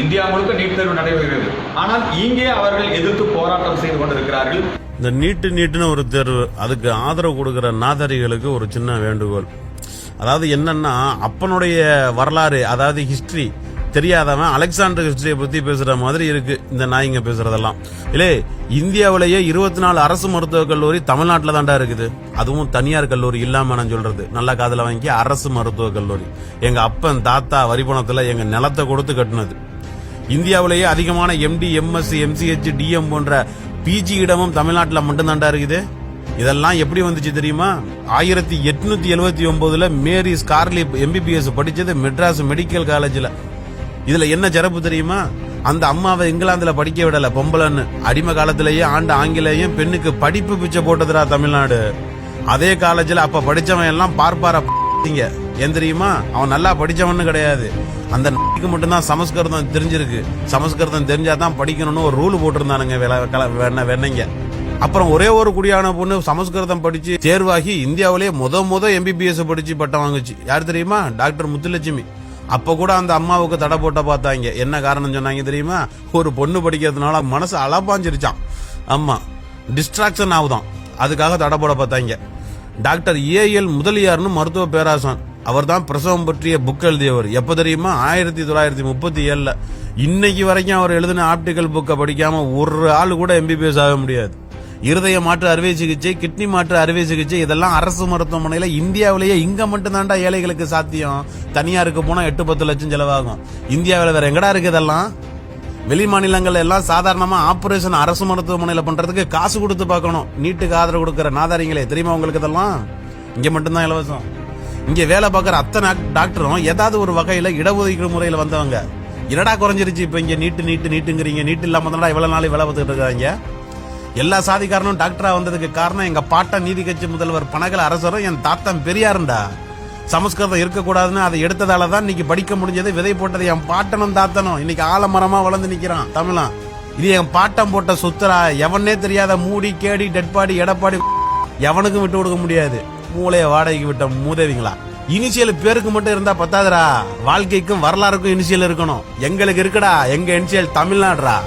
India முழுக்க NEET தேர்வு நடைபெறுகிறது. ஆனால் இங்கே அவர்கள் எதிர்த்து போராட்டம் செய்து கொண்டிருக்கிறார்கள். இந்த நீட்டுன்னு ஒரு தேர்வு, அதுக்கு ஆதரவு கொடுக்கிற நாதாரிகளுக்கு ஒரு சின்ன வேண்டுகோள். அதாவது என்னன்னா, அப்பனுடைய வரலாறு, அதாவது ஹிஸ்டரி தெரியாதவன் அலெக்சாண்டர் ஹிஸ்டரியை பத்தி பேசுற மாதிரி இருக்கு இந்த நாய்ங்க பேசுறதெல்லாம். இல்லே, இந்தியாவிலேயே 24 அரசு மருத்துவக் கல்லூரி தமிழ்நாட்டில் தான்டா இருக்குது. அதுவும் தனியார் கல்லூரி இல்லாம நான் சொல்றது, நல்லா காதல வாங்கி அரசு மருத்துவக் கல்லூரி. எங்க அப்பன் தாத்தா வரிபணத்துல எங்க நிலத்தை கொடுத்து கட்டினது. இந்தியாவிலேயே அதிகமான MD, MSc, MCH, DM போன்ற PG இடமும் தமிழ்நாட்டில் மட்டும்தான்டா இருக்குது. இதெல்லாம் எப்படி வந்துச்சு தெரியுமா? 1879 மேரி ஸ்கார்லி MBBS படிச்சது மெட்ராஸ் மெடிக்கல் காலேஜ்ல. இதுல என்ன சிறப்பு தெரியுமா? அந்த அம்மாவை இங்கிலாந்துல படிக்க விடல, பொம்பளைன்னு. அடிமை காலத்திலேயே ஆண்ட ஆங்கிலேயும் பெண்ணுக்கு படிப்பு பிச்சை போட்டதுரா தமிழ்நாடு. அதே காலேஜ்ல அப்ப படிச்சவன் எல்லாம் பார்ப்பார ஏன் தெரியுமா? அவன் நல்லா படிச்சவன்னு கிடையாது, அந்த மட்டும்தான் சமஸ்கிருதம் தெரிஞ்சிருக்கு. சமஸ்கிருதம் தெரிஞ்சாதான் படிக்கணும்னு ஒரு ரூல் போட்டிருந்தானுங்க வெண்ணைங்க. அப்புறம் ஒரே ஒரு குடியான பொண்ணு சமஸ்கிருதம் படிச்சு தேர்வாகி இந்தியாவிலேயே முத MBBS படிச்சு பட்டம் வாங்குச்சு. யார் தெரியுமா? டாக்டர் முத்துலட்சுமி. அப்ப கூட அந்த அம்மாவுக்கு தடை போட்ட பார்த்தாங்க. என்ன காரணம் சொன்னாங்க தெரியுமா? ஒரு பொண்ணு படிக்கிறதுனால மனசு அலப்பாஞ்சிருச்சான். ஆமா, டிஸ்ட்ராக்ஷன் ஆகுதான், அதுக்காக தடை போட பார்த்தாங்க. டாக்டர் AL முதலியார்னு மருத்துவ பேராசான், அவர் தான் பிரசவம் பற்றிய புக் எழுதியவர். எப்ப தெரியுமா? 1937. இன்னைக்கு வரைக்கும் அவர் எழுதின ஆப்டிக்கல் புக்கை படிக்காம ஒரு ஆளு கூட MBBS ஆக முடியாது. இருதய மாற்று அறுவை சிகிச்சை, கிட்னி மாற்று அறுவை சிகிச்சை, இதெல்லாம் அரசு மருத்துவமனையில இந்தியாவிலேயே இங்க மட்டும் தாண்டா ஏழைகளுக்கு சாத்தியம். தனியாருக்கு போனா 8-10 லட்சம் செலவாகும். இந்தியாவில வேற எங்கடா இருக்கு இதெல்லாம்? வெளி மாநிலங்கள் எல்லாம் சாதாரணமா ஆபரேஷன் அரசு மருத்துவமனையில பண்றதுக்கு காசு கொடுத்து பார்க்கணும். நீட்டுக்கு ஆதரவு கொடுக்கிற நாதாரிங்களே, தெரியுமா உங்களுக்கு இதெல்லாம்? இங்க மட்டும்தான் இலவசம். இங்க வேலை பார்க்கிற அத்தனை டாக்டரும் ஏதாவது ஒரு வகையில இடஒதுக்கீடு முறையில வந்தவங்க. என்னடா குறைஞ்சிருச்சு இப்ப இங்க? நீட்டுங்கிறீங்க. நீட்டு இல்லாம தான் இவ்வளவு நாள் வேலை பார்த்துட்டு இருக்காங்க. எல்லா சாதிக்காரனும் டாக்டரா வந்ததுக்கு காரணம் எங்க பாட்டன் நீதி கட்சி முதல்வர் பனகல அரசரும் என் தாத்தன் பெரியாருண்டா. சமஸ்கிருதம் இருக்கக்கூடாதுன்னு அதை எடுத்ததாலதான் இன்னைக்கு படிக்க முடிஞ்சது. விதை போட்டது என் பாட்டனும் தாத்தனும் இன்னைக்கு ஆலமரமா வளர்ந்து நிக்கிறான் தமிழன். இது என் பாட்டம் போட்ட சுத்தரா. எவனே தெரியாத மூடி, கேடி, டெட்பாடி, எடப்பாடி எவனுக்கும் விட்டு கொடுக்க முடியாது. மூளைய வாடகைக்கு விட்ட மூதேவிங்களா. இனிஷியல் பேருக்கு மட்டும் இருந்தா பத்தாதுரா, வாழ்க்கைக்கும் வரலாறுக்கும் இனிஷியல் இருக்கணும். எங்களுக்கு இருக்குடா, எங்க இனிஷியல் தமிழ்நாடுடா.